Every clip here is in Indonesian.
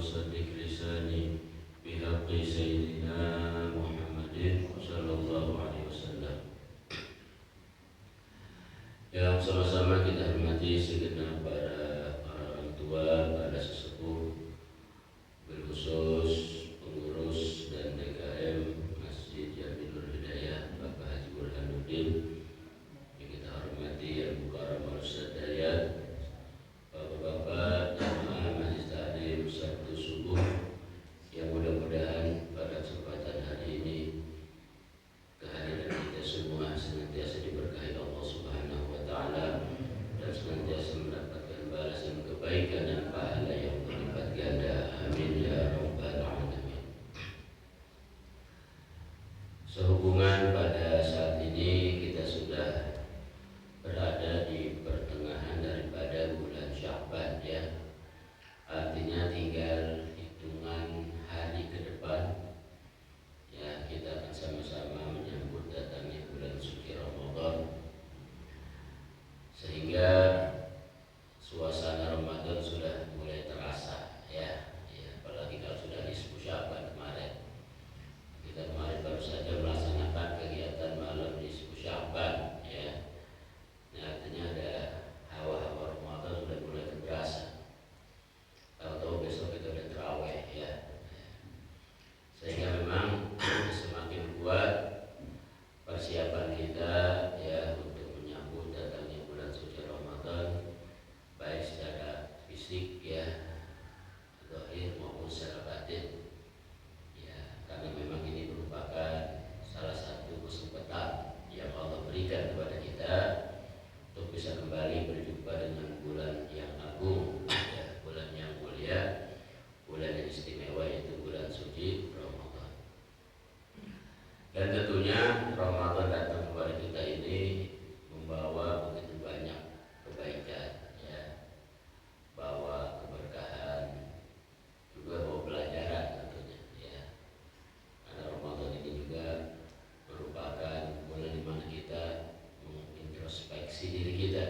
وصدق لساني بحق سيدنا محمد صلى الله عليه wasallam. Yang sama-sama kita hormati segenap para orang tua, para sesepuh, berkhusus pengurus dan DKM Masjid Jamilul Hidayah Bapak Haji Burhanuddin yang kita hormati, Abu Karam Al-Ustaz Dayat, Bapak-bapak jamaah Majelis Taklim Sabtu Subuh, yang mudah-mudahan pada kesempatan hari ini kehadiran kita semua senantiasa diberkahi Allah Subhanahu wa taala dan senantiasa mendapatkan balasan kebaikan dan pahala yang berlipat ganda. Amin ya rabbal alamin. Sehubungan pada saat ini kita sudah berada di pertengahan daripada bulan Sya'ban, ya. Artinya tinggal hitungan hari ke depan, ya, kita akan sama-sama menyambut datangnya bulan suci Ramadan, sehingga suasana Ramadan sudah mulai terasa, ya, apalagi kalau sudah nisfu Sya'ban kemarin. Kita kemarin baru saja melaksanakan kegiatan malam nisfu Sya'ban, ya. Artinya ada hawa-hawa Ramadan sudah mulai terasa. Tahu-tahu besok kita udah terawih, ya. Sehingga memang semakin kuat persiapan kita, ya, untuk menyambut datangnya bulan suci Ramadan, baik secara fisik, ya, zahir maupun secara batin, ya, karena memang ini merupakan salah satu kesempatan yang Allah berikan kepada kita untuk bisa kembali berjumpa dengan bulan yang agung, ya, bulan yang mulia, bulan yang istimewa, yaitu bulan suci Ramadan. Dan tentunya Ramadan datang kepada kita ini membawa begitu banyak kebaikan, ya, bawa keberkahan, juga bawa pelajaran tentunya, ya. Karena Ramadan ini juga merupakan bulan di mana kita mengintrospeksi diri kita,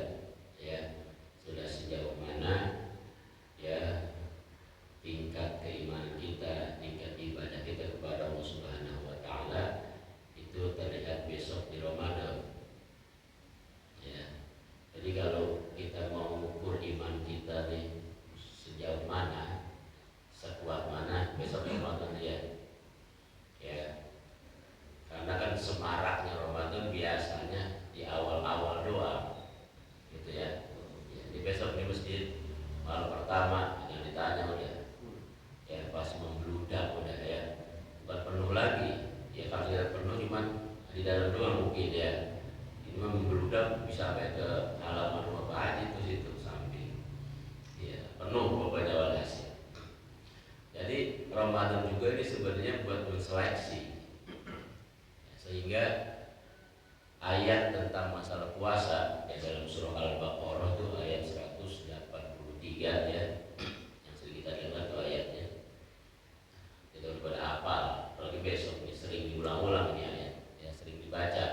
ya, sudah sejauh mana, ya, tingkat keimanan kita, tingkat ibadah kita kepada Allah Subhanahu wa taala itu terlihat besok di Ramadan, ya. Jadi kalau kita mau mengukur iman kita nih sejauh mana, sekuat mana, besok Ramadan dia, ya. Karena kan semaraknya Ramadan biasanya di awal-awal doang, gitu, ya. Jadi besok di masjid malam pertama yang ditanya udah, ya, pas membludak udah, ya, bukan penuh lagi, ya. Kalau tidak penuh cuman di dalam doang mungkin, ya. Ini mah membludak bisa sampai ke halaman rumah Pak Haji itu situ samping, ya, penuh pokoknya walhasil. Jadi Ramadan juga ini sebenarnya buat menseleksi, sehingga ayat tentang masalah puasa, ya, dalam surah Al-Baqarah itu ayat 183, ya, yang sering kita dengar tuh ayatnya. Kita udah pada hafal, apalagi besok ini sering diulang-ulang ini ayat, ya, sering dibaca.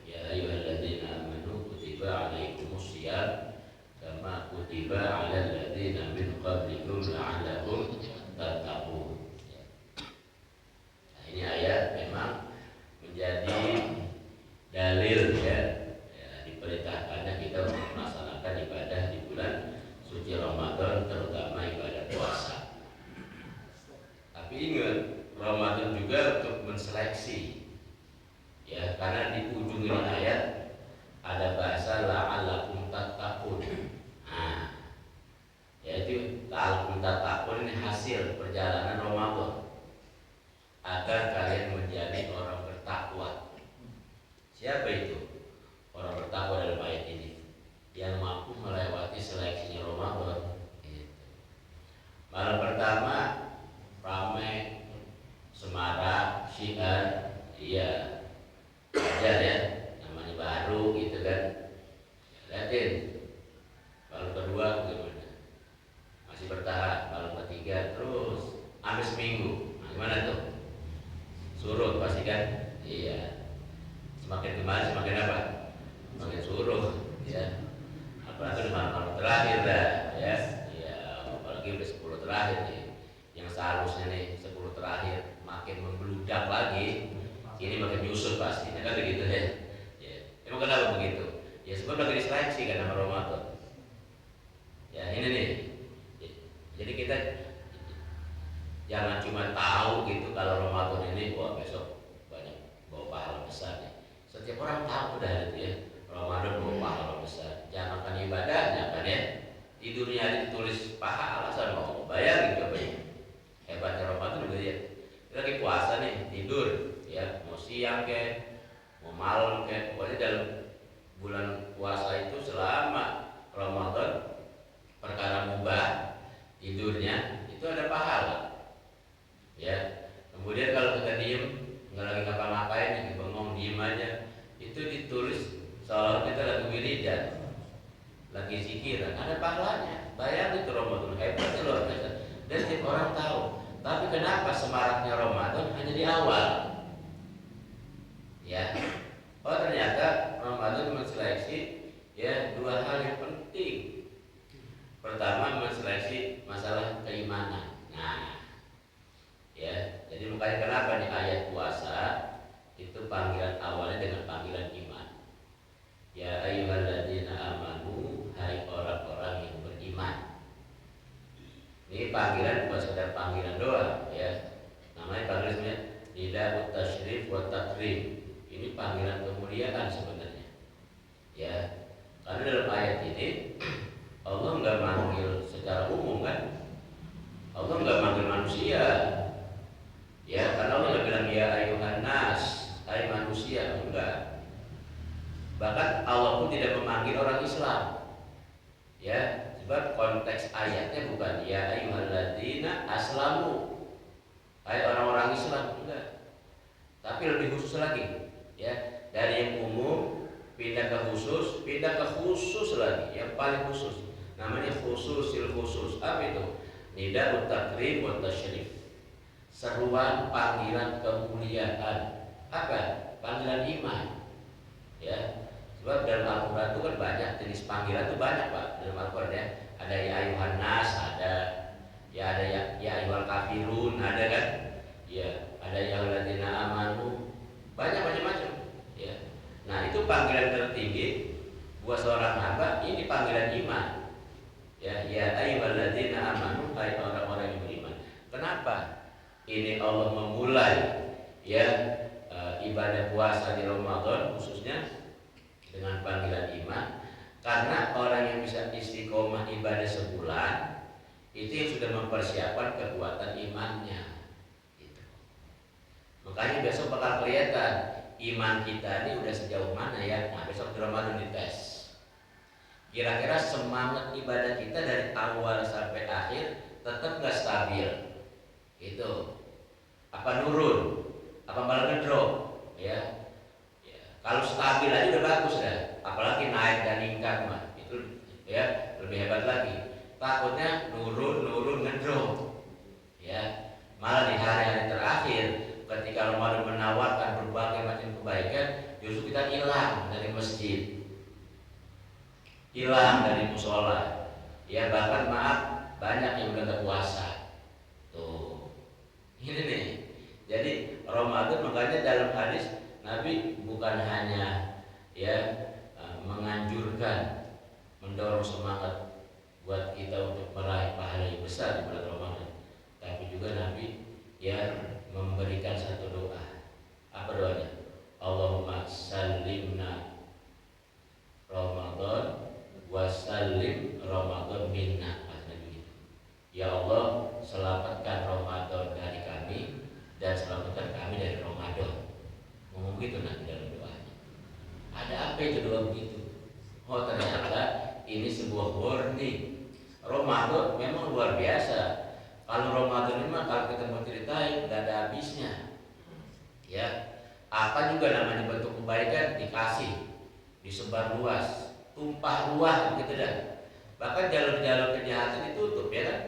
Ya ayyuhalladzina amanu kutiba alaikumusiyam kama kutiba alal ladzina min qablikum la'allakum tattaqun. Nah, ini ayat memang menjadi dalil, ya, diperintahkannya kita untuk melaksanakan ibadah di bulan suci Ramadan, terutama ibadah puasa. Tapi ingat, Ramadan juga untuk menseleksi, ya, karena di ujung ini ayat ada bahasa la'allakum tattaqun. Nah, yaitu la'allakum tattaqun ini hasil perjalanan Ramadan agar kalian menjadi orang bertakwa. Siapa itu orang bertakwa dalam ayat ini? Yang mampu melewati seleksinya Ramadan, gitu. Malam pertama ramai, semarak, syiar, iya, wajar, ya, namanya baru, gitu kan. Lihatin malam kedua gimana, masih bertahan. Malam seharusnya nih 10 terakhir makin membludak lagi, ini makin nyusut pastinya kan begitu ya. Ya. Emang kenapa begitu? Ya sebab lagi diseleksi kan sama Ramadan. Ya ini nih. Jadi kita jangan cuma tahu gitu kalau Ramadan ini wah besok banyak bawa pahala besar nih. Setiap orang tahu udah itu ya. Ramadan bawa pahala besar. Jangan kan ibadahnya kan ya. Tidurnya aja ditulis pahala sama Allah. Bayangin coba ya. Hebatnya Ramadan juga ya. Kita lagi puasa nih, tidur ya, mau siang ke, mau malam ke, pokoknya dalam bulan puasa itu selama Ramadan perkara mubah tidurnya itu ada pahala. Ya, kemudian kalau kita diem nggak lagi ngapa-ngapain, lagi bengong diem aja, itu ditulis seolah kita lagi wiridan, lagi zikiran, ada pahalanya. Bayangin itu Ramadan hebat luar biasa. Dan setiap orang tahu. Tapi kenapa semaraknya Ramadan hanya di awal? Ya, oh ternyata Ramadan menseleksi ya dua hal yang penting. Pertama menseleksi masalah keimanan. Nah, ya, jadi makanya kenapa nih ayat puasa itu panggilan awalnya dengan panggilan iman. Ya ayyuhalladzina amanu, hai orang-orang yang beriman. Ini panggilan bukan sekedar panggilan doang ya. Namanya panggilannya nida'ut tasyrif wa takrim. Ini panggilan kemuliaan sebenarnya. Ya. Karena dalam ayat ini Allah enggak manggil secara umum kan. Allah enggak manggil manusia. Ya, karena Allah enggak bilang ya ayyuhan nas, hai manusia, enggak. Bahkan Allah pun tidak memanggil orang Islam. Ya, sebab konteks ayatnya bukan ya ayyuhalladzina aslamu, hai orang-orang Islam, enggak. Tapi lebih khusus lagi, ya, dari yang umum pindah ke khusus lagi, yang paling khusus. Namanya khususil khusus. Apa itu? Nida'ut takrim wa tasyrif. Seruan panggilan kemuliaan. Apa? Panggilan iman. Ya. Sebab dalam Al-Quran itu kan banyak jenis panggilan itu banyak Pak dalam Al-Quran ya. Ada ya ayuhan nas, ada ya ayuhal kafirun, ada kan? Ya, ada ya alladzina amanu. Banyak macam-macam. Ya. Nah, itu panggilan tertinggi buat seorang hamba, ini panggilan iman. Ya ayyuhalladzina amanu, hai orang-orang yang beriman. Kenapa? Ini Allah memulai ya ibadah puasa di Ramadan khususnya dengan panggilan iman, karena orang yang bisa istiqomah ibadah sebulan itu yang sudah mempersiapkan kekuatan imannya gitu. Makanya besok bakal kelihatan iman kita ini udah sejauh mana ya. Nah besok di Ramadan dites kira-kira semangat ibadah kita dari awal sampai akhir tetap gak stabil gitu, apa nurun, apa malah ngedrop ya. Kalau stabil aja udah bagus dah, apalagi naik dan meningkat mah itu ya lebih hebat lagi. Takutnya nurun ngedrop ya. Malah di hari-hari terakhir ketika Ramadan menawarkan berbagai macam kebaikan, justru kita hilang dari masjid, hilang dari musola ya, bahkan maaf banyak yang udah gak puasa tuh. Ini nih, jadi Ramadan makanya dalam hadis Nabi bukan hanya ya menganjurkan, mendorong semangat buat kita untuk meraih pahala yang besar di bulan Ramadan, tapi juga Nabi ya memberikan satu doa. Apa doanya? Allahumma sallimna Ramadan wa sallim Ramadan minna. Ya Allah, selamatkan Ramadan dari kami dan selamatkan kami dari Ramadan. Ngomong gitu nanti dalam doanya. Ada apa itu doa begitu? Oh ternyata ini sebuah warning. Ramadan memang luar biasa. Kalau Ramadan ini mah kalau kita mau ceritain gak ada habisnya. Ya, apa juga namanya bentuk kebaikan dikasih, disebar luas, tumpah ruah gitu dah. Bahkan jalur-jalur kejahatan ditutup ya kan?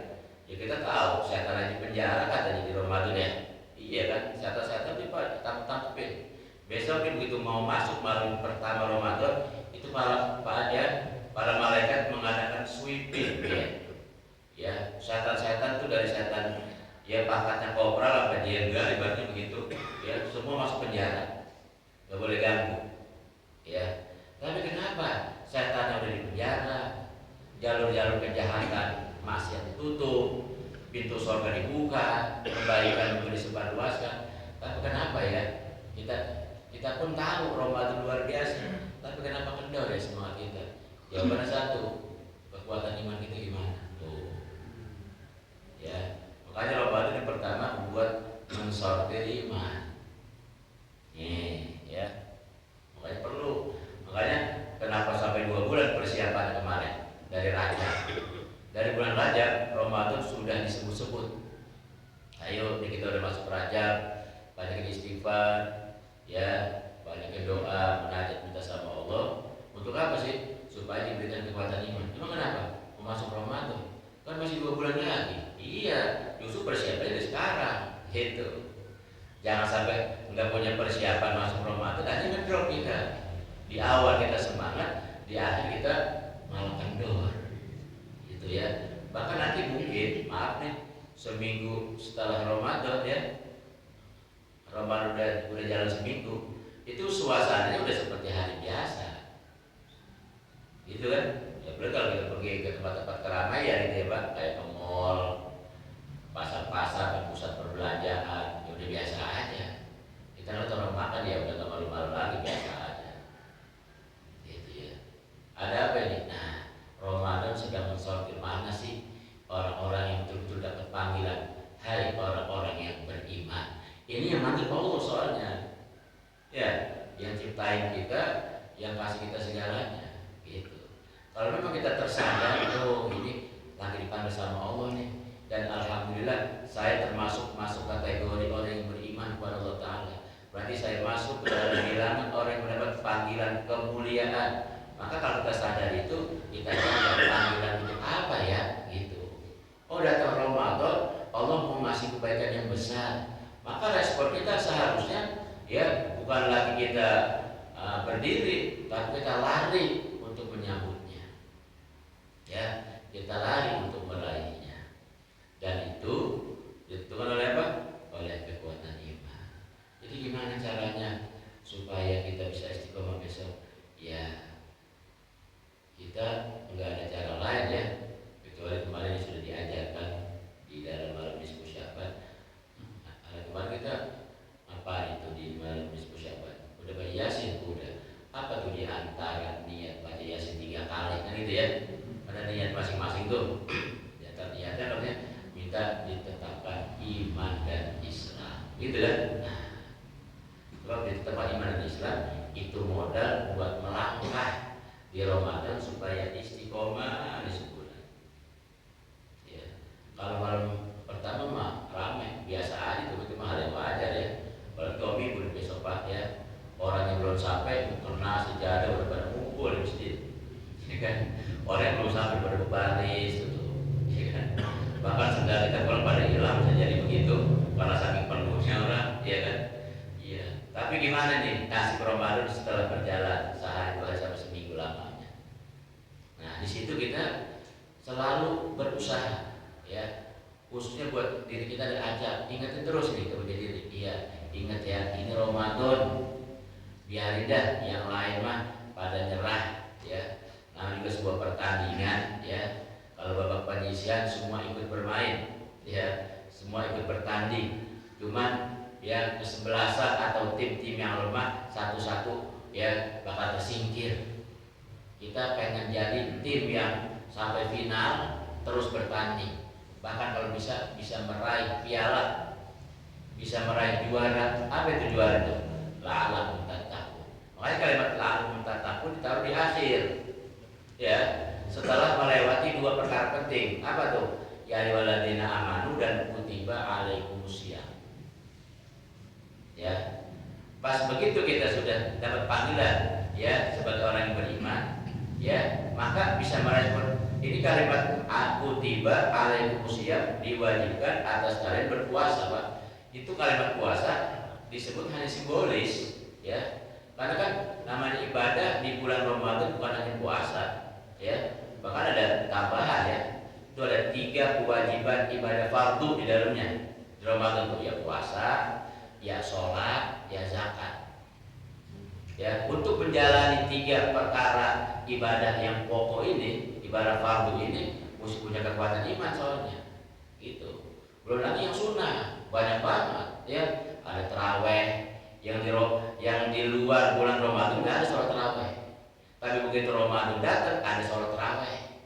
Ya kita tahu setan aja penjara katanya di Ramadan ya. Iya kan? Setan-setan ditangkap-tangkapin. Besok begitu mau masuk malam pertama Ramadan itu para malaikat mengadakan sweeping ya. Ya, setan-setan itu dari setan ya pangkatnya kopral apa jenderal ibaratnya begitu, ya semua masuk penjara, nggak boleh ganggu, ya. Tapi kenapa setannya udah di penjara, jalur-jalur kejahatan masih ditutup, pintu surga dibuka, kebaikan juga disebarluaskan. Tapi kenapa ya kita kita pun tahu Ramadan luar biasa, tapi kenapa kendor ya semua kita? Jawabannya satu, kekuatan iman kita gimana? Tuh, ya. Makanya Ramadan yang pertama buat mensortir iman. Nih, ya. Makanya perlu. Makanya kenapa sampai 2 bulan persiapan kemarin dari Rajab. Dari bulan Rajab, Ramadan sudah disebut-sebut. Ayo, kita udah masuk Rajab, banyak istighfar, ya, banyak doa, munajat minta sama Allah. Untuk apa sih? Supaya diberikan kekuatan iman. Emang kenapa? Mau masuk Ramadan, kan masih 2 bulan lagi. Iya, justru persiapannya dari sekarang. Gitu. Jangan sampai nggak punya persiapan masuk Ramadan, nanti ngedrop kita. Di awal kita semangat, di akhir kita malah kendor. Gitu ya. Bahkan nanti mungkin, maaf nih, seminggu setelah Ramadan ya, Ramadan udah jalan seminggu, itu suasananya udah seperti hari biasa, gitu kan? Ya boleh kalau kita pergi ke tempat-tempat keramaian gitu ya Pak, kayak ke mall, pasar-pasar, ke pusat perbelanjaan, ya udah biasa aja. Kita lihat orang makan ya udah nggak malu-malu lagi, biasa aja, gitu ya. Ada apa ini? Nah, Ramadan sedang mensortir mana sih orang-orang yang betul-betul dapat panggilan, hai orang-orang yang beriman. Ini yang manggil Allah soalnya, ya, yang ciptain kita, yang kasih kita segalanya, gitu. Kalau memang kita tersadar, oh ini lagi dipanggil sama Allah nih, dan alhamdulillah saya termasuk kategori orang yang beriman kepada Allah Taala. Berarti saya masuk ke dalam bilangan orang yang mendapat panggilan kemuliaan. Maka kalau kita sadar itu, kita dapat panggilan untuk apa ya, gitu. Oh datang Ramadan, Allah mau ngasih kebaikan yang besar. Maka respon kita seharusnya ya bukan lagi kita berdiri, tapi kita lari untuk menyambutnya. Ya, kita lari untuk meraihnya. Dan itu ditentukan oleh apa? Oleh kekuatan iman. Jadi gimana caranya supaya kita bisa istiqomah besok? Ya, kita nggak ada cara lain ya, kecuali kemarin yang sudah diajarkan di dalam malam nisfu Syaban. Kemarin kita apa itu di malam nisfu Syaban? Udah baca Yasin, udah. Apa tuh di antara niat baca Yasin 3 kali kan itu ya? Ada niat masing-masing tuh. Di antara niatnya namanya minta ditetapkan iman dan Islam, gitu kan? Nah, kalau ditetapkan iman dan Islam itu modal buat melangkah di Ramadan supaya istiqomah di sebulan. Ya, kalau malam pertama mah ramai, biasa aja tuh, itu mah hal yang wajar ya. Kalau Tommy boleh besok Pak ya, orang yang belum sampai kena sejadah udah pada ngumpul di masjid, ya kan? Orang yang belum sampai pada berbaris itu, ya kan? Bahkan sendal kita kalau pada hilang bisa jadi begitu karena saking penuhnya orang, ya kan? Iya. Tapi gimana nih nasib Ramadan setelah berjalan sehari 2 hari sampai seminggu lamanya? Nah di situ kita selalu berusaha, ya. Khususnya buat diri kita dan ajak, ingetin terus nih kepada diri, iya, ingat ya, ini Ramadan, biarin dah yang lain mah pada nyerah, ya. Nah juga sebuah pertandingan, ya. Kalau babak penyisian semua ikut bermain, ya, semua ikut bertanding. Cuman ya kesebelasan atau tim-tim yang lemah satu-satu ya bakal tersingkir. Kita pengen jadi tim yang sampai final terus bertanding. Bahkan kalau bisa meraih piala, bisa meraih juara. Apa itu juara itu? La'allahum tattaqun. Makanya kalimat la'allahum tattaqun ditaruh di akhir. Ya, setelah melewati 2 perkara penting. Apa tuh? Ya ayyuhalladzina amanu dan kutiba alaikumusiyam. Ya. Pas begitu kita sudah dapat panggilan ya sebagai orang yang beriman, ya, maka bisa merespon ini kalimat kutiba alaikumusiyam, diwajibkan atas kalian berpuasa, Pak. Itu kalimat puasa disebut hanya simbolis, ya. Karena kan namanya ibadah di bulan Ramadan bukan hanya puasa, ya. Bahkan ada tambahan ya. Itu ada 3 kewajiban ibadah fardu di dalamnya. Ramadan itu ya puasa, ya sholat, ya zakat. Ya, untuk menjalani 3 perkara ibadah yang pokok ini, ibadah fardu ini, mesti punya kekuatan iman soalnya. Gitu. Belum lagi yang sunnah, banyak banget. Ya, ada taraweh yang di luar bulan Ramadan nggak ada sholat taraweh. Tapi begitu Ramadan datang ada sholat taraweh.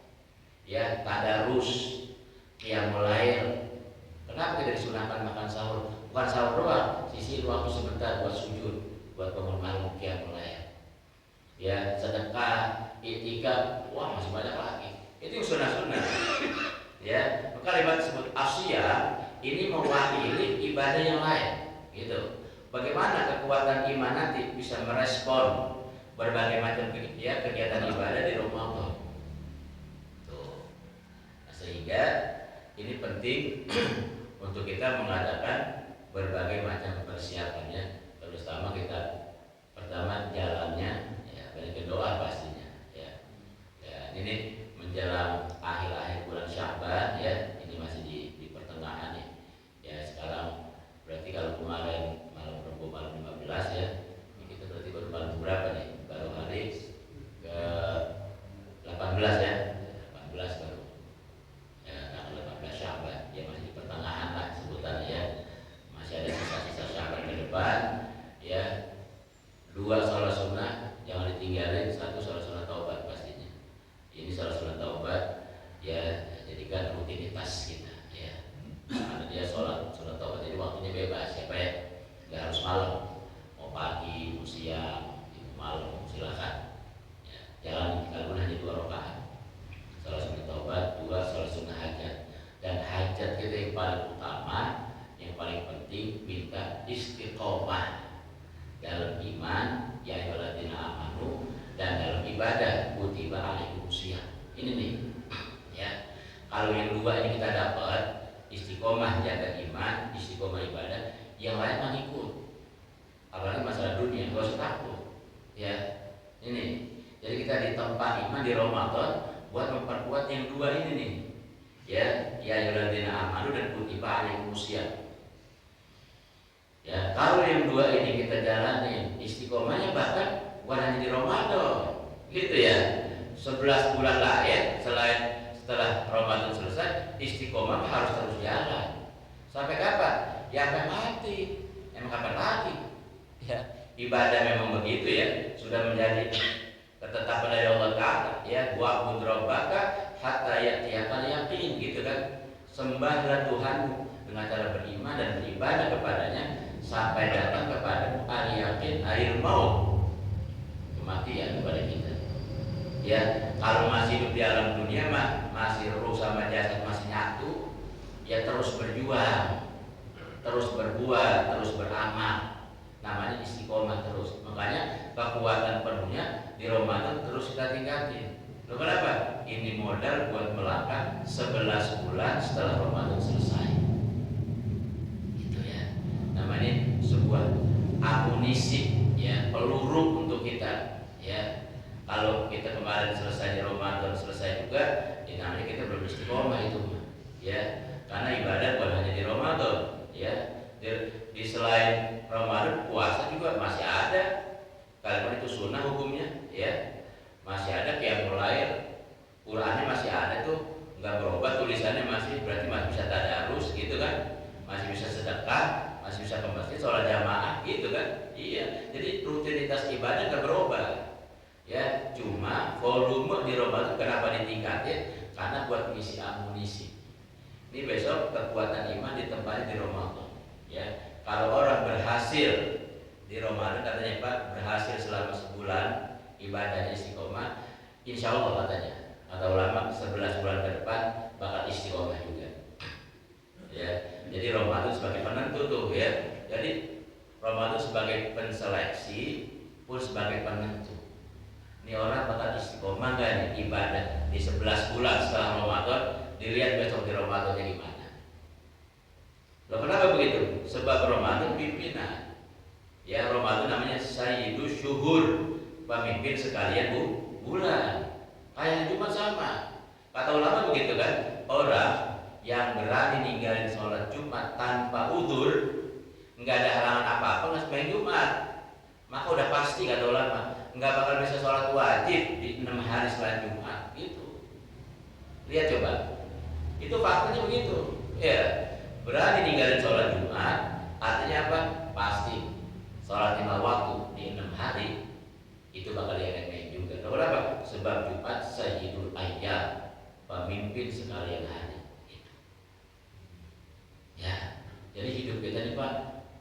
Ya, tadarus, qiyamul lail. Kenapa kita disunahkan makan sahur? Bukan sahur doang, sisi waktu sebentar buat sujud, buat bangun malam, qiyamul lail. Ya, sedekah, iktikaf, wah masih banyak lagi. Itu yang sunnah-sunnah. Ya, kalimat disebut asyam ini mewakili ibadah yang lain. Gitu. Bagaimana kekuatan iman nanti bisa merespon berbagai macam kegiatan ibadah di Ramadan. Tuh. Nah, sehingga ini penting untuk kita mengadakan berbagai macam persiapannya, terutama kita pertama jalannya, ya, balik ke doa pastinya, ya. Ya, ini menjelang akhir-akhir bulan Sya'ban, ya, ini masih di pertengahan nih, ya. Sekarang berarti kalau kemarin malam Rabu malam 15 ya, ini kita berarti baru malam berapa nih? Baru hari ke 18 ya, 18 baru. Tanggal 18 Sya'ban, ya masih di pertengahan lah sebutannya, ya. Masih ada sisa-sisa Sya'ban ke depan, ya. 2 sholat sunnah jangan ditinggalin, 1 sholat taubat pastinya. Ini sholat taubat, ya, jadikan rutinitas kita, ya. Karena dia sholat taubat jadi waktunya bebas, siapa ya, nggak harus malam, mau pagi, mau siang, mau malam, silakan. Ya, jalan kalau hanya 2 rakaat. Sholat sunnah taubat, 2 sholat sunnah hajat. Dan hajat kita yang paling utama, yang paling penting, minta istiqomah dalam iman, ya ayyuhalladzina amanu, dan dalam ibadah, kutiba alaikumusiyam. Ini nih, ya. Kalau yang 2 ini kita dapat, istiqomah jaga iman, istiqomah ibadah, yang lain mah ikut. Apalagi masalah dunia, gak usah takut, ya. Ini, jadi kita ditempa iman di Ramadan buat memperkuat yang 2 ini nih, ya ayyuhalladzina amanu dan kutiba alaikumusiyam. Ya, kalau yang 2 ini kita jalanin, istiqomahnya bahkan bukan hanya di Ramadan, gitu ya. 11 bulan lain setelah Ramadan selesai, istiqomah harus terus jalan. Sampai kapan? Ya sampai mati. Emang kapan lagi? Ya, ibadah memang begitu ya, sudah menjadi ketetapan dari Allah Ta'ala, ya, wa'bud rabbaka hatta ya'tiyakal yaqin, gitu kan. Sembahlah Tuhanmu dengan cara beriman dan beribadah kepadanya sampai datang kepadamu al-yaqin, akhir maut, kematian kepada kita. Ya, kalau masih hidup di alam dunia masih ruh sama jasad masih nyatu, ya terus berjuang, terus berbuat, terus beramal. Namanya istiqomah terus. Makanya kekuatan penuhnya di Ramadan terus kita tingkatin. Loh, kenapa? Ini modal buat melangkah 11 bulan setelah Ramadan selesai. Namanya sebuah amunisi, ya, peluru untuk kita, ya. Kalau kita kemarin selesai di Ramadan selesai juga, ya namanya kita belum istiqomah itu, ya. Karena ibadah bukan hanya di Ramadan, ya. Di selain Ramadan puasa juga masih ada. Kalau itu sunnah hukumnya, ya. Masih ada qiyamul lail, Qur'annya masih ada tuh, nggak berubah tulisannya masih, berarti masih bisa tadarus, gitu kan. Masih bisa sedekah, masih bisa ke masjid, sholat jamaah, gitu kan. Iya, jadi rutinitas ibadah nggak berubah, ya. Cuma volume di Ramadan kenapa ditingkatin? Karena buat mengisi amunisi. Ini besok kekuatan iman ditempatkan di Ramadan, ya. Kalau orang berhasil di Ramadan, katanya Pak, berhasil selama sebulan ibadahnya istiqomah, insya Allah katanya, kata ulama 11 bulan ke depan bakal istiqomah juga, ya. Jadi Ramadan sebagai penentu tuh, ya. Jadi Ramadan sebagai penseleksi pun sebagai penentu. Ini orang bakal istiqomah gak nih ibadah di 11 bulan setelah Ramadan, dilihat besok di Ramadannya gimana. Loh, kenapa begitu? Sebab Ramadan pimpinan. Ya, Ramadan namanya Sayyidus Syuhur, pemimpin sekalian bulan. Kayak Jumat sama. Kata ulama begitu kan, orang yang berani ninggalin sholat Jumat tanpa udzur, nggak ada halangan apa-apa, nggak sembahyang Jumat, maka udah pasti kata ulama nggak bakal bisa sholat wajib di 6 hari setelah Jumat. Gitu. Lihat coba, itu faktanya begitu. Ya, berani ninggalin sholat Jumat, artinya apa? Pasti sholat 5 waktu di 6 hari itu bakal dianemin juga. Kenapa? Sebab Jumat sayyidul ayyam, pemimpin sekalian hari. Gitu. Ya, jadi hidup kita ini Pak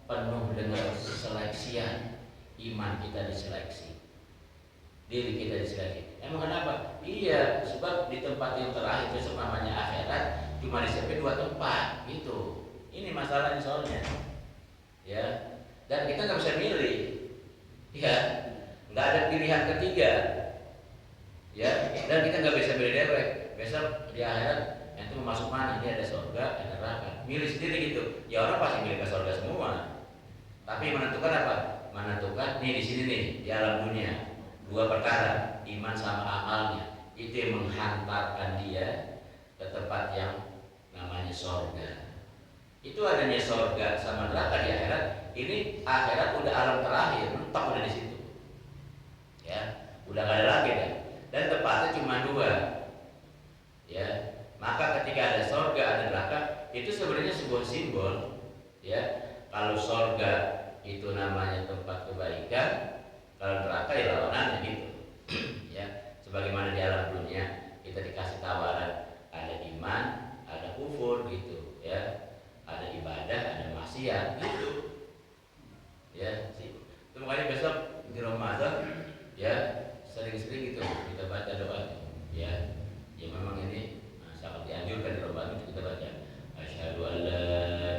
penuh dengan seleksian. Iman kita diseleksi, diri kita diseleksi. Emang kenapa? Iya, sebab di tempat yang terakhir besok namanya akhirat cuma disiapin 2 tempat gitu. Ini masalahnya soalnya. Ya, dan kita nggak bisa milih. Ya, nggak ada pilihan ketiga. Ya, dan kita nggak bisa milih dewek. Besok di akhirat yang itu mau masuk mana? Ini ada surga, ada neraka. Milih sendiri gitu. Ya orang pasti milih ke surga semua. Tapi menentukan apa? Menentukan nih di sini nih di alam dunia 2 perkara, iman sama amalnya. Itu yang menghantarkan dia ke tempat yang namanya surga. Itu adanya surga sama neraka di akhirat. Ini akhirat udah alam terakhir, mentok udah di situ. Ya, udah gak ada lagi kan. Dan tempatnya cuma 2. Ya, maka ketika ada surga, ada neraka, itu sebenarnya sebuah simbol. Ya, kalau surga itu namanya tempat kebaikan, kalau neraka ya lawanannya gitu. Ya, sebagaimana di alam dunia kita dikasih tawaran ada iman, ada kufur gitu, ya, ada ibadah, ada maksiat gitu. Ya, sih. Itu makanya besok di Ramadan ya sering-sering gitu kita baca doa. Ya, ya memang ini sangat dianjurkan di Ramadan kita baca. Asyhadu an la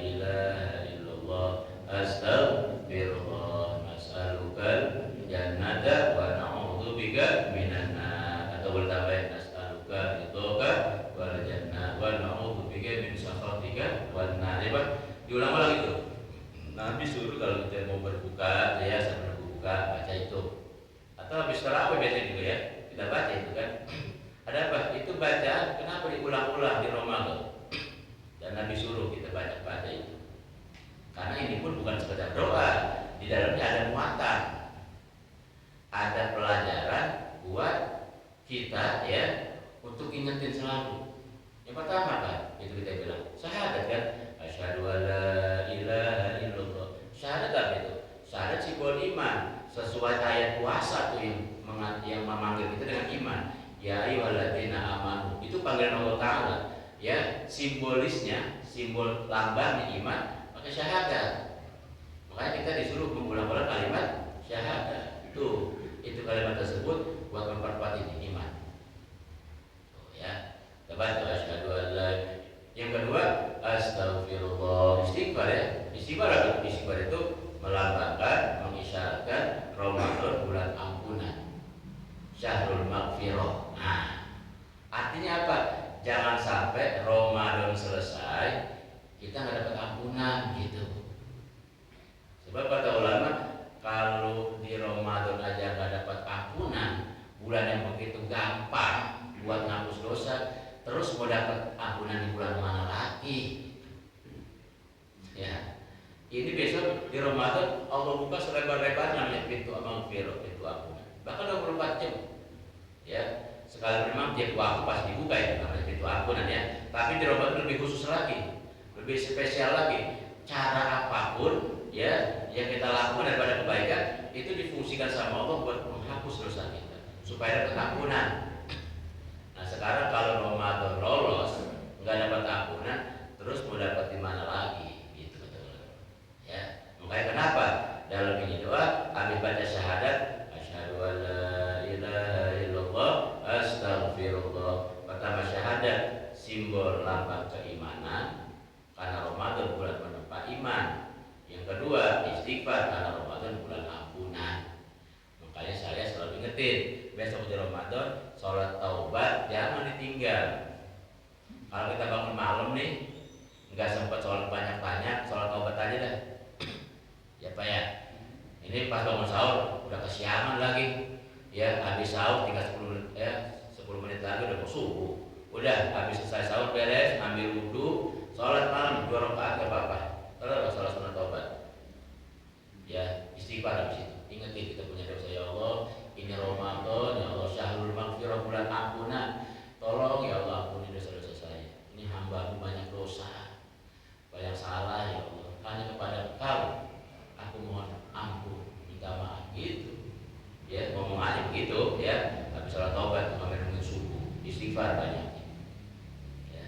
ilaha illallah astaghfirullah nas'alukal jannata wa na'udzubika minan nar. Atau bertambahin nas'aluka ridhoka wal jannah wa na'udzubika min sakhatika wan nar. Diulang lagi tuh. Nabi suruh kalau kita mau berbuka ya sebelum berbuka baca itu. Atau habis tarawih biasanya juga ya kita baca itu kan. Ada apa? Itu bacaan kenapa diulang-ulang di Ramadan? Dan Nabi suruh kita baca itu. Karena ini pun bukan sekedar doa, di dalamnya ada muatan, ada pelajaran buat kita ya untuk ingetin selalu. Yang pertama kan, itu kita bilang syahadat kan, asyhadu an la ilaha illallah. Syahadat apa itu? Syahadat simbol iman, sesuai ayat puasa tuh yang memanggil kita dengan iman. Ya ayyuhalladzina amanu. Itu panggilan Allah Ta'ala. Ya, simbolisnya, simbol lambangnya iman pakai syahadat. Makanya kita disuruh mengulang-ulang kalimat syahadat. Tuh, itu kalimat tersebut buat memperkuat ini iman. Tuh ya. Baca asyhadu an la. Yang kedua, astaghfirullah. Istighfar ya. Istighfar itu melambangkan, mengisyaratkan Ramadan bulan ampunan. Syahrul maghfirah. Nah, artinya apa? Jangan sampai Ramadan selesai kita nggak dapat ampunan gitu. Sebab kata ulama kalau di Ramadan aja nggak dapat ampunan, bulan yang begitu gampang buat ngapus dosa, terus mau dapat ampunan di bulan mana lagi? Ya, ini besok di Ramadan Allah buka selebar-lebarnya namanya pintu maghfirah, pintu ampunan. Bahkan 24 jam. Ya, sekali memang tiap waktu pasti dibuka itu namanya pintu ampunan ya. Tapi di Ramadan lebih khusus lagi, lebih spesial lagi. Cara apapun ya yang kita lakukan daripada kebaikan itu difungsikan sama Allah buat menghapus dosa kita supaya dapat ampunan. Nah sekarang kalau Ramadan lolos nggak dapat ampunan, terus mau dapat di mana lagi? Gitu betul. Ya, makanya kenapa dalam ini doa habis baca syahadat asyhadu an la ilaha illallah astaghfirullah. Pertama syahadat simbol lambang keimanan karena Ramadan bulan penempa iman. Yang kedua istighfar karena Ramadan bulan ampunan. Makanya saya selalu ingetin besok di Ramadan sholat taubat jangan ditinggal. Kalau kita bangun malam nih nggak sempat sholat banyak-banyak, sholat taubat aja dah. Ya Pak ya. Ini pas bangun sahur udah kesiangan lagi. Ya habis sahur tinggal 10 menit lagi udah mau subuh. Udah habis selesai sahur beres, ambil wudhu, sholat malam 2 rakaat gak apa-apa. Sholat sunat taubat. Ya, istighfar habis itu. Ingat ya, kita punya dosa ya Allah. Ini Ramadan, ya Allah, syahrul maghfirah, bulan ampunan. Tolong ya Allah ampuni dosa-dosa saya. Ini hamba-Mu banyak dosa, banyak salah ya Allah. Hanya kepada Engkau aku mohon ampun, minta maaf gitu. Ya, ngomong aja begitu ya. Habis sholat taubat sampai nunggu subuh, istighfar banyak. Ya,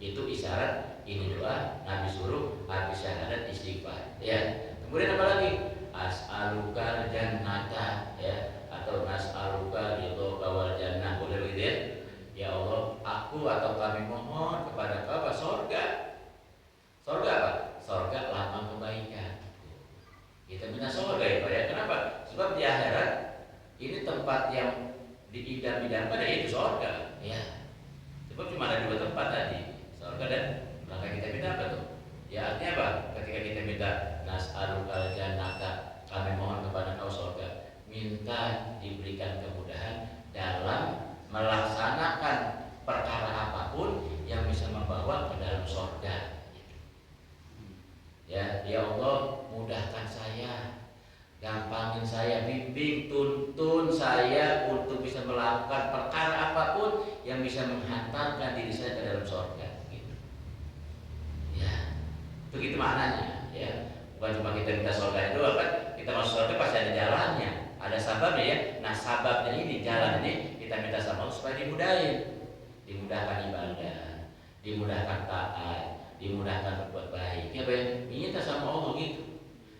itu isyarat ini doa Nabi suruh habis syahadat istighfar. Ya. Kemudian apa lagi? As'aluka jannata ya, atau nas'aluka ridhoka wal jannah, boleh begitu ya? Ya Allah, aku atau kami mohon kepada Kau apa? Surga. Surga apa? Surga lambang kebaikan. Kita minta surga ya Pak ya. Kenapa? Sebab di akhirat ini tempat yang diidam-idamkan yaitu surga ya. Sebab cuma ada 2 tempat tadi, surga dan neraka. Kita minta apa tuh? Ya artinya apa? Ketika kita minta nas'alukal jannata, kami mohon kepada Kau surga, minta diberikan kemudahan dalam melaksanakan perkara apapun yang bisa membawa ke dalam surga. Ya, ya Allah, mudahkan saya, gampangin saya, bimbing, tuntun saya untuk bisa melakukan perkara apapun yang bisa menghantarkan diri saya ke dalam surga. Gitu. Ya, begitu maknanya. Ya, bukan cuma kita minta surga itu, kan? Kita masuk surga pasti ada jalannya, ada sababnya ya. Nah, sababnya ini, jalan ini kita minta sama Allah supaya dimudahkan ibadah, dimudahkan taat, dimudahkan berbuat baik. Ya, minta sama Allah gitu.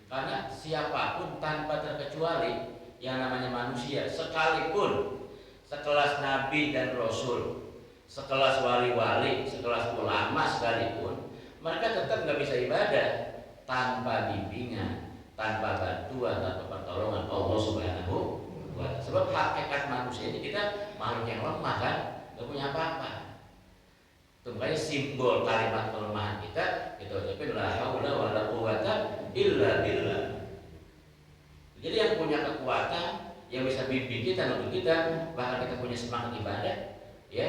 Karena siapapun tanpa terkecuali yang namanya manusia, sekalipun sekelas nabi dan rasul, sekelas wali-wali, sekelas ulama sekalipun, mereka tetap nggak bisa ibadah tanpa bimbingan, tanpa bantuan, tanpa pertolongan Allah Subhanahu wa Ta'ala. Sebab hakikat manusia ini kita makhluk yang lemah kan, nggak punya apa-apa. Itu makanya simbol kalimat kelemahan kita ucapin la haula wala quwata illa billah. Jadi yang punya kekuatan, yang bisa bimbing kita untuk kita, bahkan kita punya semangat ibadah, ya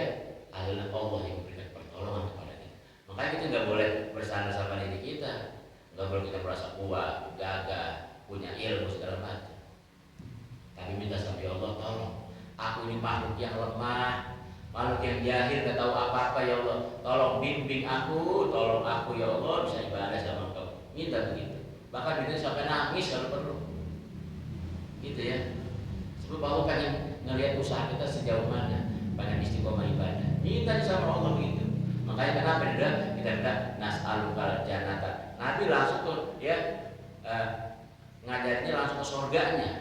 adalah Allah yang memberikan pertolongan kepada kita. Makanya kita nggak boleh bersandar sama diri kita, nggak boleh kita merasa kuat, gagah, punya ilmu segala macam. Tapi minta sama Allah, tolong, aku ini makhluk yang lemah, makhluk yang jahil, gak tahu apa-apa ya Allah, tolong bimbing aku, tolong aku ya Allah bisa ibadah sama Engkau. Minta begitu. Bahkan minta sampai nangis kalau perlu. Gitu ya. Sebab Allah pengen ngelihat usaha kita sejauh mana, pengen istiqomah ibadah. Minta sama Allah begitu. Makanya kenapa kita minta nas'alukal jannata. Nabi langsung tuh ya ngajarinnya langsung ke surganya.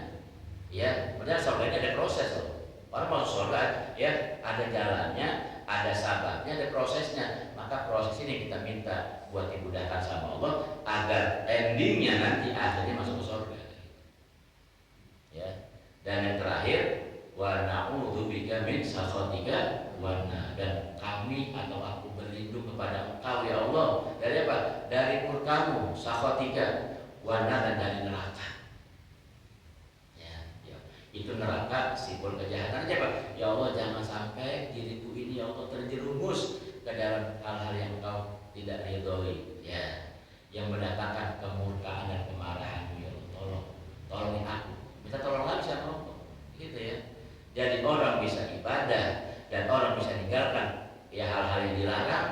Ya, padahal surganya ada proses loh. Orang masuk surga ya ada jalannya, ada sababnya, ada prosesnya. Maka proses ini kita minta buat dimudahkan sama Allah agar endingnya nanti akhirnya masuk ke surga. Ya. Dan yang terakhir, wa na'udzubika min sakhatika wa dan kami atau aku berlindung kepada Engkau ya Allah dari apa? Dari murkamu, sakhatika wa dan dari neraka. Itu neraka, simbol kejahatan aja Pak. Ya Allah, jangan sampai diriku ini ya Allah terjerumus ke dalam hal-hal yang Engkau tidak ridhoi, ya, yang mendatangkan kemurkaan dan kemarahan. Ya Allah, tolongin aku. Minta tolong lagi sama Allah, gitu ya. Jadi orang bisa ibadah dan orang bisa meninggalkan ya hal-hal yang dilarang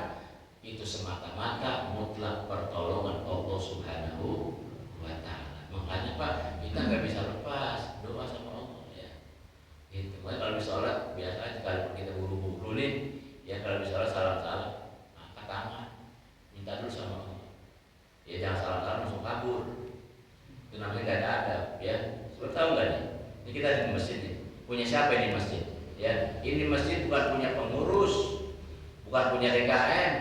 itu semata-mata mutlak pertolongan Allah Subhanahu wa Ta'ala. Makanya Pak, kita nggak bisa lepas doa sama gitu. Kalau bisa sholat biasa aja, kalau kita buru-buru nih ya, kalau bisa sholat salam-salam angkat tangan minta dulu sama Allah ya, jangan salam-salam langsung kabur, itu namanya gak ada adab ya. Sebab tahu gak nih, ini kita di masjid nih, punya siapa ini masjid ya? Ini masjid bukan punya pengurus, bukan punya DKM,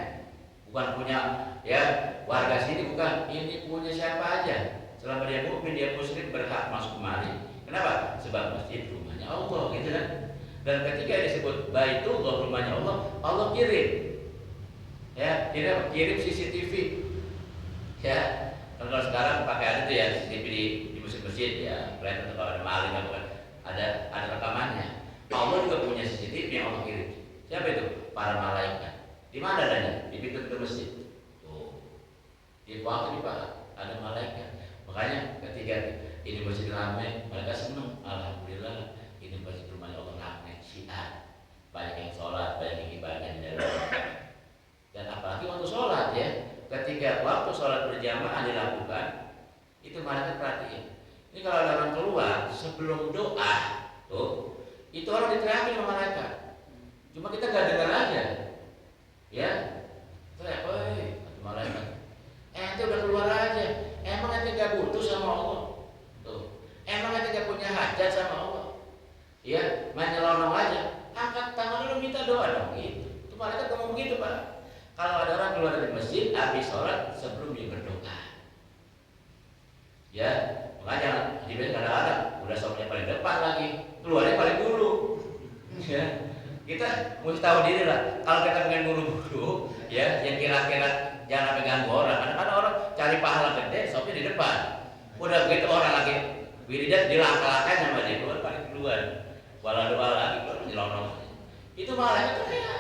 bukan punya ya warga sini, bukan. Ini punya siapa aja, selama dia mukmin, dia muslim, berhak masuk kemari. Kenapa? Sebab masjid rumahnya Allah, gitu kan? Dan ketika disebut Baitullah, rumahnya Allah, Allah kirim, ya, kirim CCTV, ya. Kalau sekarang pakai ada tuh ya CCTV di masjid-masjid, ya, kelihatan kalau ada maling apa kan, ada rekamannya. Allah juga punya CCTV yang Allah kirim. Siapa itu? para malaikat. Di mana adanya? Di pintu masjid. Tuh. Di waktu ini Pak ada malaikat. Makanya ketika ini masjid ramai, mereka senang. Alhamdulillah ini masjid rumahnya Allah ramai. Syiar. Banyak yang sholat, banyak yang ibadah di dalam. Dan apalagi waktu sholat ya, ketika waktu sholat berjamaah dilakukan, itu malaikat perhatiin. Ini kalau ada orang keluar sebelum doa, tuh, itu orang diteriakin sama malaikat. Cuma kita gak dengar aja, ya. Teriak, woi, malaikat. Ente udah keluar aja. Emang ente gak butuh sama Allah, tuh. Emang ente gak punya hajat sama Allah, ya. Main nyelonong aja. Angkat tangan lu minta doa dong, gitu. Itu malaikat ngomong begitu Pak. Kalau ada orang keluar dari masjid habis sholat sebelum dia berdoa, ya makanya di kadang-kadang udah sholatnya paling depan lagi, keluarnya paling dulu. Ya kita mesti tahu diri lah. Kalau kita pengen buru-buru, ya yang kira-kira jangan sampai ganggu orang. Kadang-kadang orang cari pahala gede, sholatnya di depan. Udah begitu orang lagi wiridan dilangkah-langkah sama dia keluar paling duluan. Walau doa lagi keluar nyelonong. Itu malah itu ya.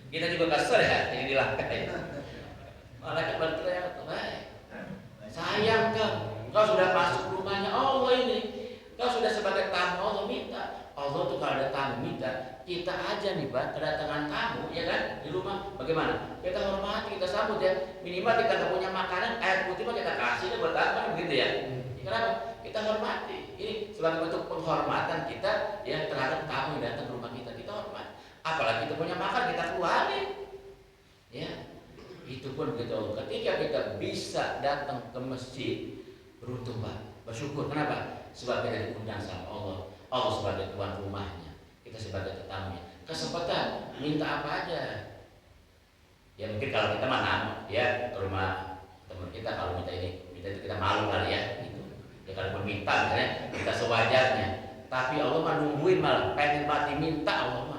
Kita juga kesel ya, yang dilangkai. Malaikat berteriak, sayang kau sudah masuk rumahnya Allah ini. Kau sudah sebagai tamu Allah minta. Allah tuh kalau ada tamu minta, kita aja nih Pak, kedatangan tamu, ya kan, di rumah. Bagaimana? Kita hormati, kita sambut ya. Minimal kita nggak punya makanan, air putih mah kita kasih buat apa, begitu ya. Kenapa? Kita hormati. Ini sebagai bentuk penghormatan kita yang terhadap tamu yang datang ke rumah kita. Kita hormati. Apalagi kita punya makan, kita keluarin. Ya, itu pun begitu. Ketika kita bisa datang ke masjid, beruntung Pak, bersyukur. Kenapa? Sebab kita diundang sama Allah. Allah sebagai tuan rumahnya, kita sebagai tetamunya. Kesempatan, minta apa aja. Ya mungkin kalau kita mana, ya ke rumah teman kita, kalau minta ini, minta itu kita malu kali ya. Gitu. Ya kalau minta, misalnya kita sewajarnya. Tapi Allah mah nungguin malah, pengen mati minta Allah mah.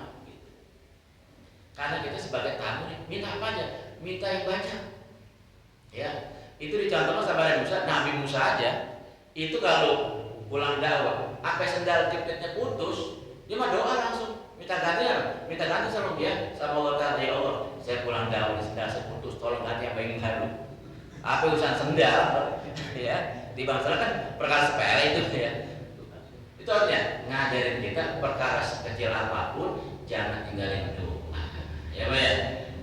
Karena kita sebagai tamu minta apa aja, minta yang banyak. Ya, itu dicontohkan sama Nabi Musa aja. Itu kalau pulang dakwah, apa sendal jepitnya putus, dia mah doa langsung, minta ganti sama dia, sama Allah Taala. Ya Allah, saya pulang dakwah, sendal saya putus, tolong ganti yang baru. Apa urusan sendal? Ya, di bangsa kan perkara sepele itu ya. Itu artinya ngajarin kita perkara sekecil apapun jangan tinggalin doa. Ya Pak ya.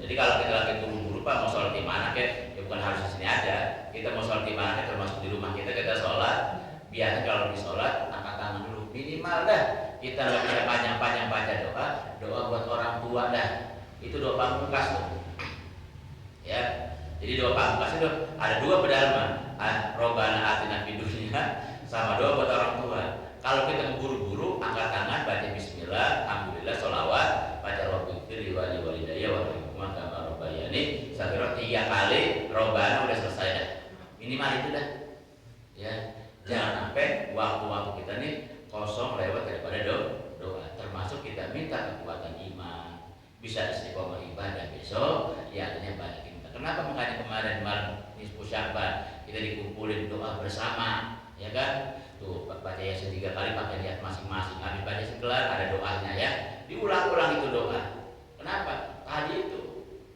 Jadi kalau kita lagi buru-buru Pak mau sholat di mana ya bukan harus di sini aja. Kita mau sholat di mana termasuk di rumah kita sholat. Biasanya kalau di sholat angkat tangan dulu minimal dah. Kita nggak bisa panjang-panjang baca doa buat orang tua dah. Itu doa pamungkas tuh. Ya. Jadi doa pamungkas itu ada dua pedalaman. Robbana atina fid dunya sama doa buat orang tua. Kalau kita buru-buru angkat tangan baca bismillah, alhamdulillah, sholawat, baca Rabbighfirli wa li walidayya warhamhuma kama rabbayani saghira 3 kali, Robbana udah selesai dah. Minimal itu dah. Ya. Jangan sampai waktu-waktu kita nih kosong lewat daripada doa. Termasuk kita minta kekuatan iman, bisa istiqomah ibadah besok, ya artinya banyak kita. Kenapa makanya kemarin malam nisfu Sya'ban kita dikumpulin doa bersama, ya kan? Tuh baca Yasin 3 kali pakai niat masing-masing. Habis baca sekelar ada doanya ya. Diulang-ulang itu doa. Kenapa? Tadi itu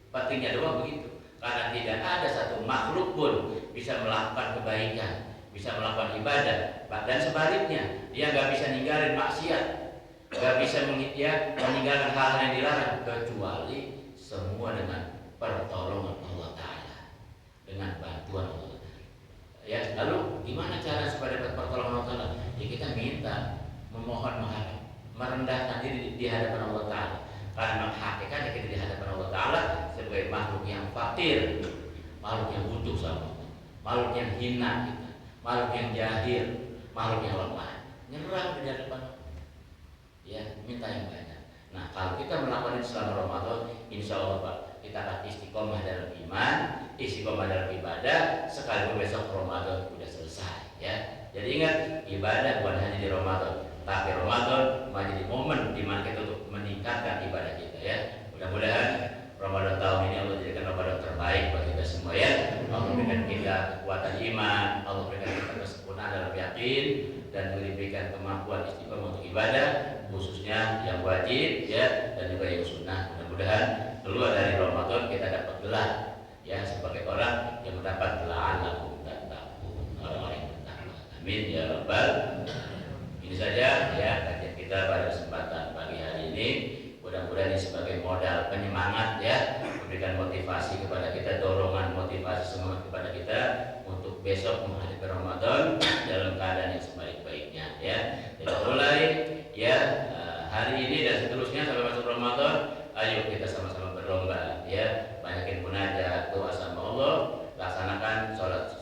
pentingnya doa begitu. Karena tidak ada satu makhluk pun bisa melakukan kebaikan, bisa melakukan ibadah. Dan sebaliknya dia nggak bisa ninggalin maksiat, nggak bisa meninggalkan hal yang dilarang kecuali semua dengan pertolongan Allah Taala, dengan bantuan Allah. Ya, lalu gimana cara supaya dapat pertolongan Allah Ta'ala? Ya kita minta, memohon, mengharap, merendahkan diri di hadapan Allah Ta'ala. Karena hakikatnya kita di hadapan Allah Ta'ala sebagai makhluk yang fakir, makhluk yang butuh sama Allah, makhluk yang hina kita, makhluk yang jahil, makhluk yang lemah. Nyerah di hadapan Allah. Ya, minta yang banyak. Nah, kalau kita melakukan itu selama Ramadan, insya Allah Pak, kita akan istiqomah dalam iman, istiqomah dalam ibadah, sekalipun besok Ramadan sudah selesai ya. Jadi ingat, ibadah bukan hanya di Ramadan, tapi Ramadan menjadi momen di mana kita untuk meningkatkan ibadah kita ya. Mudah-mudahan Ramadan tahun ini Allah jadikan Ramadan terbaik bagi kita semua ya. Allah berikan kita kekuatan iman, Allah berikan kita kesempurnaan dalam yakin, dan diberikan kemampuan istiqomah untuk ibadah, khususnya yang wajib ya, dan juga yang sunnah. mudah-mudahan keluar dari Ramadan kita dapat gelar ya sebagai orang yang mendapat la'allakum tattaqun, orang-orang yang bertakwa. Amin ya rabbal. Ini saja ya kajian kita pada kesempatan pagi hari ini. Mudah-mudahan ini sebagai modal penyemangat ya, memberikan motivasi kepada kita, dorongan motivasi semangat kepada kita untuk besok menghadapi Ramadan dalam keadaan yang sebaik-baiknya ya. Kita mulai ya hari ini dan seterusnya sampai masuk Ramadan. Ayo kita sama-sama berlomba ya, banyakin munajat, doa sama Allah, laksanakan sholat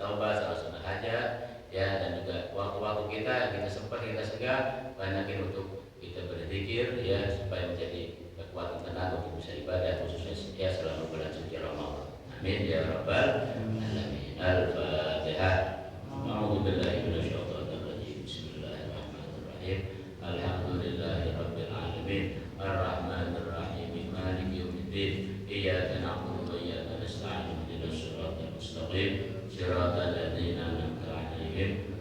taubah, sholat sunnah hajat ya, dan juga waktu-waktu kita sempat kita segah banyakin untuk kita berzikir ya, supaya menjadi kekuatan tenaga untuk bisa ibadah khususnya ya selama bulan suci Ramadan. Amin ya rabbal alamin. Al-Fatihah. A'udzu billahi minasyaitonir rajim. Bismillahirrahmanirrahim. Alhamdulillahirabbil alamin. Arrahmanir rahim. Maliki yaumiddin. Iyyaka na'budu wa iyyaka nasta'in. Ihdinas siratal mustaqim. Siratal ladzina an'amta 'alaihim